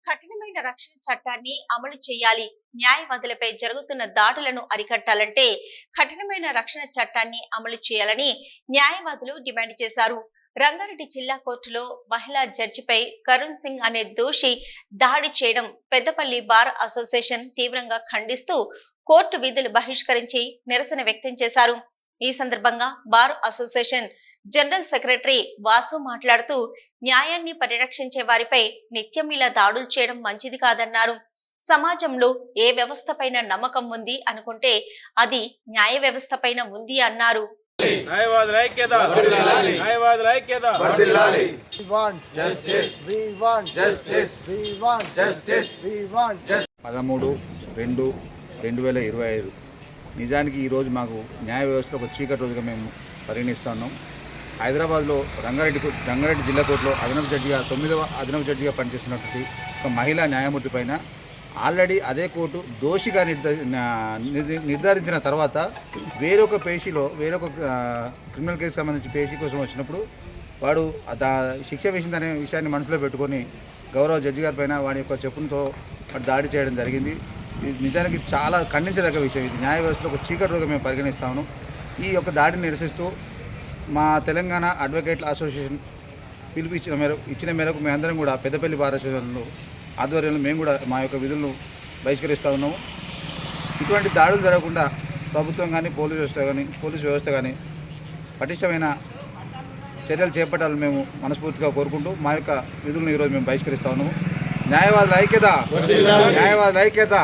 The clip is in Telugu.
కఠినమైన రక్షణ చట్టాన్ని అమలు చేయాలి. న్యాయవాదులపై జరుగుతున్న దాడులను అరికట్టాలంటే కఠినమైన రక్షణ చట్టాన్ని అమలు చేయాలని న్యాయవాదులు డిమాండ్ చేశారు. రంగారెడ్డి జిల్లా కోర్టులో మహిళా జడ్జిపై కరుణ్ సింగ్ అనే దోషి దాడి చేయడం పెద్దపల్లి బార్ అసోసియేషన్ తీవ్రంగా ఖండిస్తూ కోర్టు విధులు బహిష్కరించి నిరసన వ్యక్తం చేశారు. ఈ సందర్భంగా bar association general secretary Vasu మాట్లాడుతూ న్యాయాన్ని పరిరక్షించే వారిపై నిత్యం ఇలా దాడులు చేయడం మంచిది కాదన్నారు. సమాజంలో ఏ వ్యవస్థ పైన నమ్మకం ఉంది అనుకుంటే అది న్యాయ వ్యవస్థ పైన ఉంది అన్నారు. న్యాయవాదుల ఐక్యత, న్యాయవాదుల ఐక్యత. We want justice. We want justice. We want justice. We want justice. 13/2/2025 నిజానికి ఈరోజు మాకు న్యాయ వ్యవస్థలో ఒక చీకటి రోజుగా మేము పరిగణిస్తున్నాం. హైదరాబాద్లో రంగారెడ్డి జిల్లా కోర్టులో అదనపు జడ్జిగా 9వ అదనపు జడ్జిగా పనిచేస్తున్నటువంటి ఒక మహిళా న్యాయమూర్తి పైన ఆల్రెడీ అదే కోర్టు దోషిగా నిర్ధారించిన తర్వాత వేరొక క్రిమినల్ కేసు సంబంధించి పేషీ కోసం వచ్చినప్పుడు వాడు శిక్ష వేసిందనే విషయాన్ని మనసులో పెట్టుకొని గౌరవ జడ్జి గారి పైన వాడి యొక్క చెప్పులతో దాడి చేయడం జరిగింది. ఇది నిజానికి చాలా ఖండించదగ్గ విషయం. ఇది న్యాయ వ్యవస్థలో ఒక చీకటి రోజుగా మేము పరిగణిస్తాము. ఈ యొక్క దాడిని నిరసిస్తూ మా తెలంగాణ అడ్వకేట్ల అసోసియేషన్ పిలుపు ఇచ్చిన మేరకు మేమందరం కూడా పెద్దపల్లి బార్ అసోసియేషన్లో ఆధ్వర్యంలో మేము కూడా మా యొక్క విధులను బహిష్కరిస్తూ ఉన్నాము. ఇటువంటి దాడులు జరగకుండా ప్రభుత్వం కానీ పోలీసు వ్యవస్థ కానీ పటిష్టమైన చర్యలు చేపట్టాలని మేము మనస్ఫూర్తిగా కోరుకుంటూ మా యొక్క విధులను ఈరోజు మేము బహిష్కరిస్తూ ఉన్నాము. న్యాయవాదుల ఐక్యత, న్యాయవాదుల ఐక్యత.